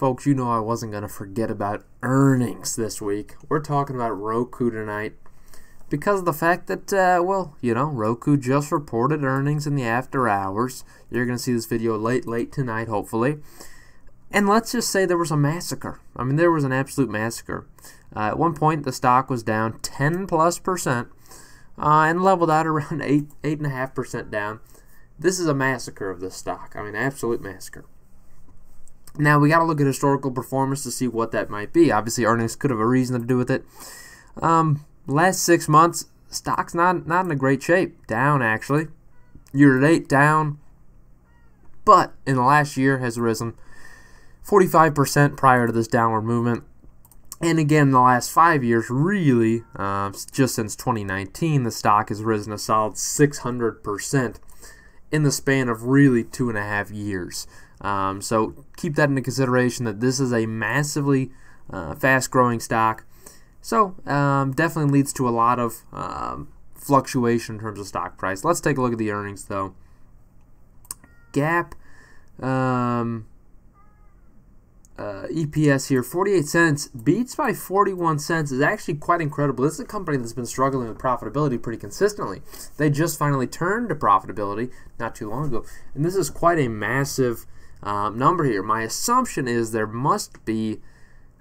Folks, you know I wasn't going to forget about earnings this week. We're talking about Roku tonight because of the fact that, Roku just reported earnings in the after hours. You're going to see this video late tonight, hopefully. And let's just say there was a massacre. I mean, there was an absolute massacre. At one point, the stock was down 10+% and leveled out around 8.5% down. This is a massacre of this stock. I mean, absolute massacre. Now, we got to look at historical performance to see what that might be. Obviously, earnings could have a reason to do with it. Last 6 months, stock's not in a great shape. Down, actually. Year-to-date, down. But in the last year, has risen 45% prior to this downward movement. And again, in the last 5 years, really, just since 2019, the stock has risen a solid 600% in the span of really 2.5 years. So keep that into consideration that this is a massively fast-growing stock. So definitely leads to a lot of fluctuation in terms of stock price. Let's take a look at the earnings, though. GAAP EPS here, 48 cents, beats by 41 cents is actually quite incredible. This is a company that's been struggling with profitability pretty consistently. They just finally turned to profitability not too long ago, and this is quite a massive number here. My assumption is there must be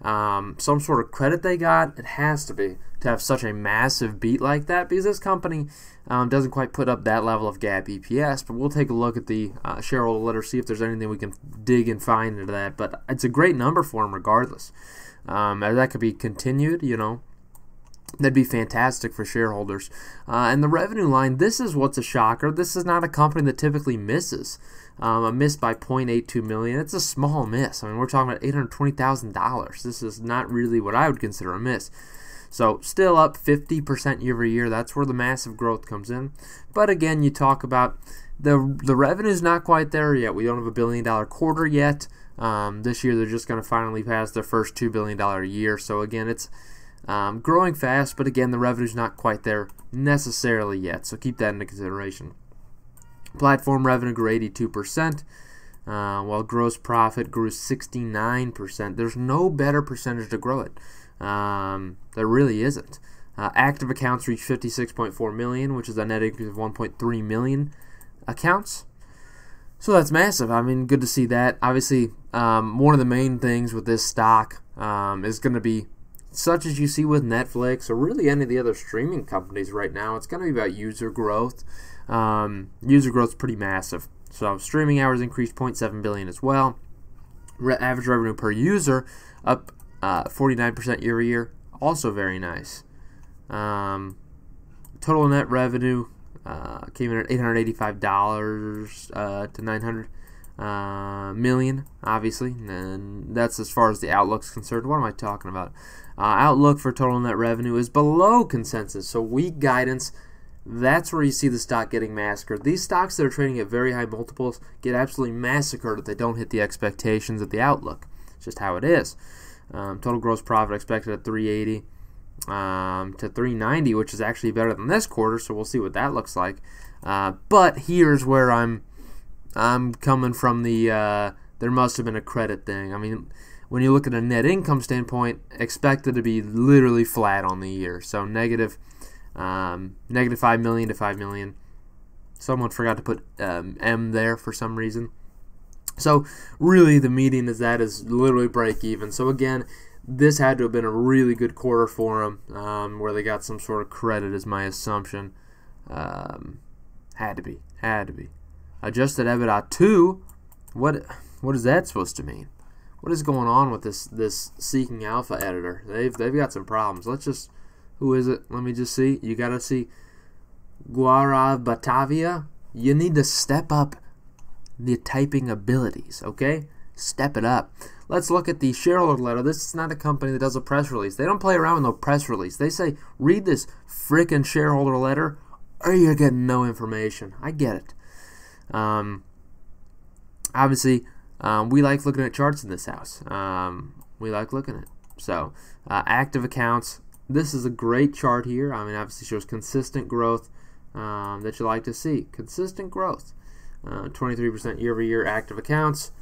some sort of credit they got. It has to be to have such a massive beat like that, because this company doesn't quite put up that level of GAAP EPS. But we'll take a look at the shareholder letter, see if there's anything we can dig and find into that. But it's a great number for them regardless. That could be continued, that'd be fantastic for shareholders. And the revenue line, this is what's a shocker. This is not a company that typically misses. A miss by $0.82 million. It's a small miss. I mean, we're talking about $820,000. This is not really what I would consider a miss. So still up 50% year over year. That's where the massive growth comes in. But again, you talk about the revenue's not quite there yet. We don't have a $1 billion quarter yet. This year they're just going to finally pass their first $2 billion a year. So again, it's growing fast, but again, the revenue's not quite there necessarily yet. So keep that into consideration. Platform revenue grew 82%, while gross profit grew 69%. There's no better percentage to grow it. There really isn't. Active accounts reached 56.4 million, which is a net increase of 1.3 million accounts. So that's massive. I mean, good to see that. Obviously, one of the main things with this stock is going to be, such as you see with Netflix or really any of the other streaming companies right now, it's going to be about user growth. User growth is pretty massive. So streaming hours increased 0.7 billion as well. Average revenue per user up 49% year over year, also very nice. Total net revenue came in at $885 to $900 million, obviously, and that's as far as the outlook's concerned. What am I talking about? Outlook for total net revenue is below consensus, so weak guidance. That's where you see the stock getting massacred. These stocks that are trading at very high multiples get absolutely massacred if they don't hit the expectations of the outlook. It's just how it is. Total gross profit expected at 380 to 390, which is actually better than this quarter, so we'll see what that looks like. But here's where I'm coming from the there must have been a credit thing. I mean, when you look at a net income standpoint, expected to be literally flat on the year. So negative $5 million to $5 million. Someone forgot to put M there for some reason. So really the median is literally break even. So again, this had to have been a really good quarter for them, where they got some sort of credit is my assumption. Had to be. Adjusted EBITDA 2. What is that supposed to mean? What is going on with this Seeking Alpha editor? They've got some problems. Let's just, who is it? Let me just see. You gotta see Gaurav Batavia. You need to step up the typing abilities, okay? Step it up. Let's look at the shareholder letter. This is not a company that does a press release. They don't play around with no press release. They say, read this frickin' shareholder letter or you're getting no information. I get it. Obviously, we like looking at charts in this house. We like looking at it. So, active accounts. This is a great chart here. I mean, obviously shows consistent growth that you like to see. Consistent growth. 23% year over year active accounts.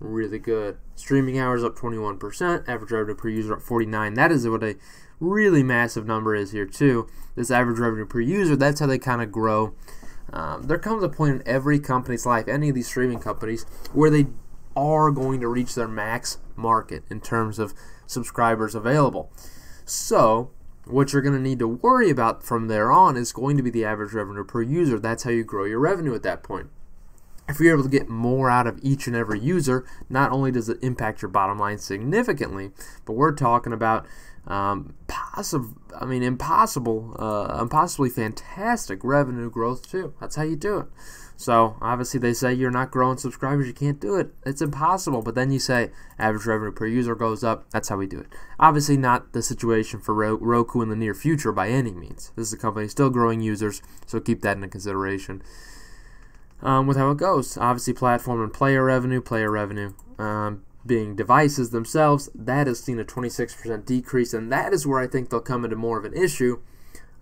really good. Streaming hours up 21%, average revenue per user up 49. That is what a really massive number is here too. This average revenue per user, that's how they kind of grow. There comes a point in every company's life, any of these streaming companies, where they are going to reach their max market in terms of subscribers available. So what you're going to need to worry about from there on is going to be the average revenue per user. That's how you grow your revenue at that point. If you're able to get more out of each and every user, not only does it impact your bottom line significantly, but we're talking about impossibly fantastic revenue growth too. That's how you do it. So obviously they say you're not growing subscribers, you can't do it. It's impossible. But then you say average revenue per user goes up. That's how we do it. Obviously not the situation for Roku in the near future by any means. This is a company still growing users, so keep that into consideration. With how it goes, obviously platform and player revenue being devices themselves, that has seen a 26% decrease, and that is where I think they'll come into more of an issue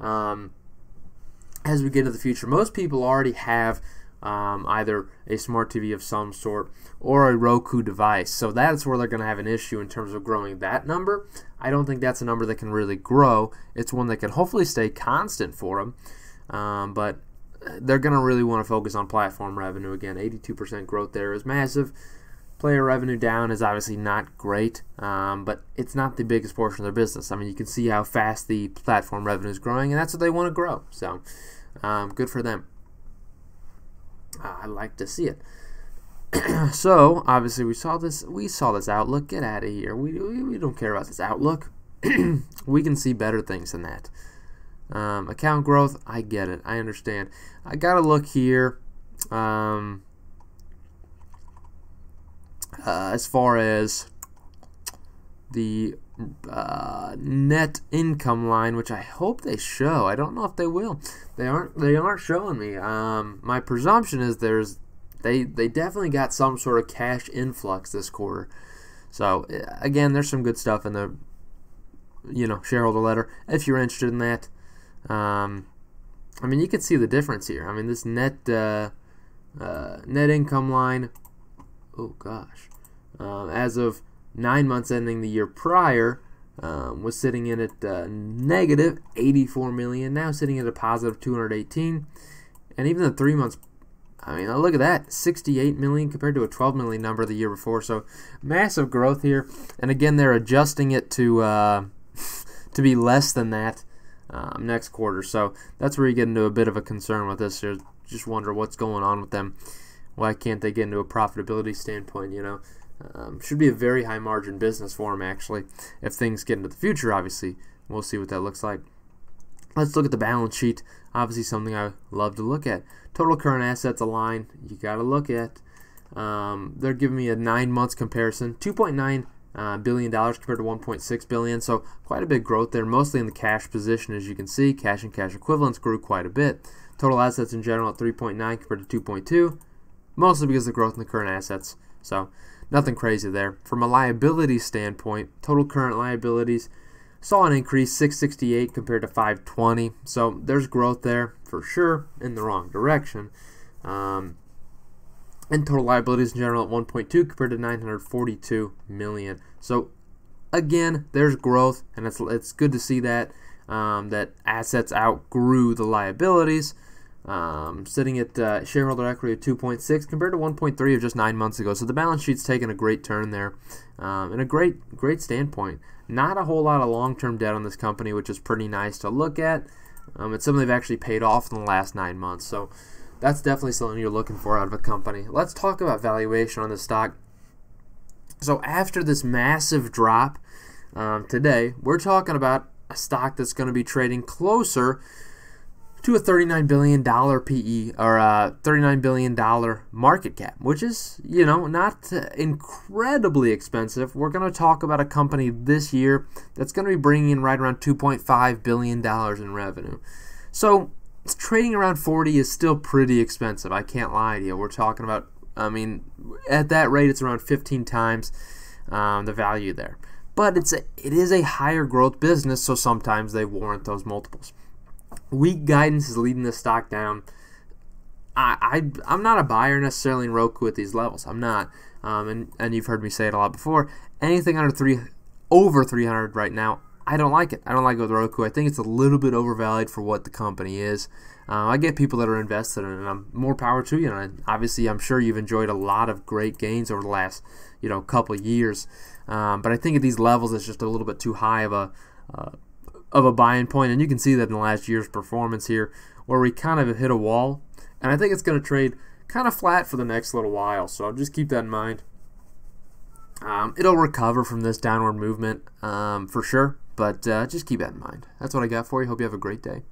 as we get into the future. Most people already have either a smart TV of some sort or a Roku device, so that's where they're going to have an issue in terms of growing that number. I don't think that's a number that can really grow. It's one that can hopefully stay constant for them, but they're going to really want to focus on platform revenue. Again, 82% growth there is massive. Player revenue down is obviously not great, but it's not the biggest portion of their business. I mean, you can see how fast the platform revenue is growing, and that's what they want to grow. So, good for them. I like to see it. So, obviously, we saw this outlook. Get out of here. We don't care about this outlook. We can see better things than that. Account growth, I get it. I understand. I got to look here as far as the net income line, which I hope they show. I don't know if they will. They aren't showing me. My presumption is they definitely got some sort of cash influx this quarter. So again, there's some good stuff in the shareholder letter if you're interested in that. I mean, you can see the difference here. I mean, this net income line, oh gosh, as of 9 months ending the year prior, was sitting in at negative 84 million, now sitting at a positive 218, and even the 3 months, I mean, look at that, 68 million compared to a 12 million number the year before. So massive growth here, and again, they're adjusting it to be less than that next quarter. So that's where you get into a bit of a concern with this. You just wonder what's going on with them. Why can't they get into a profitability standpoint? Should be a very high margin business for them, actually. If things get into the future, obviously, we'll see what that looks like. Let's look at the balance sheet. Obviously, something I love to look at. Total current assets, a line you got to look at. They're giving me a 9 months comparison. $2.9 billion compared to $1.6 billion, so quite a big growth there, mostly in the cash position. As you can see, cash and cash equivalents grew quite a bit. Total assets in general at 3.9 compared to 2.2, mostly because of the growth in the current assets. So nothing crazy there. From a liability standpoint, total current liabilities saw an increase, 668 compared to 520. So there's growth there for sure, in the wrong direction. And total liabilities in general at 1.2 compared to 942 million. So again, there's growth, and it's good to see that that assets outgrew the liabilities. Sitting at shareholder equity of 2.6 compared to 1.3 of just 9 months ago. So the balance sheet's taken a great turn there, and a great standpoint. Not a whole lot of long-term debt on this company, which is pretty nice to look at. It's something they've actually paid off in the last 9 months. So that's definitely something you're looking for out of a company. Let's talk about valuation on this stock. So after this massive drop today, we're talking about a stock that's going to be trading closer to a $39 billion PE, or a $39 billion market cap, which is, not incredibly expensive. We're going to talk about a company this year that's going to be bringing in right around $2.5 billion in revenue. So it's trading around 40 is still pretty expensive. I can't lie to you. We're talking about, I mean, at that rate, it's around 15 times the value there. But it is a higher growth business, so sometimes they warrant those multiples. Weak guidance is leading the stock down. I'm not a buyer necessarily in Roku at these levels. I'm not. and you've heard me say it a lot before. Anything over 300 right now, I don't like it. I don't like it with Roku. I think it's a little bit overvalued for what the company is. I get people that are invested in it, and I'm more power to you. And obviously, I'm sure you've enjoyed a lot of great gains over the last couple of years. But I think at these levels, it's just a little bit too high of a buying point, and you can see that in the last year's performance here, where we kind of hit a wall. And I think it's going to trade kind of flat for the next little while. So just keep that in mind. It'll recover from this downward movement for sure, but just keep that in mind. That's what I got for you. Hope you have a great day.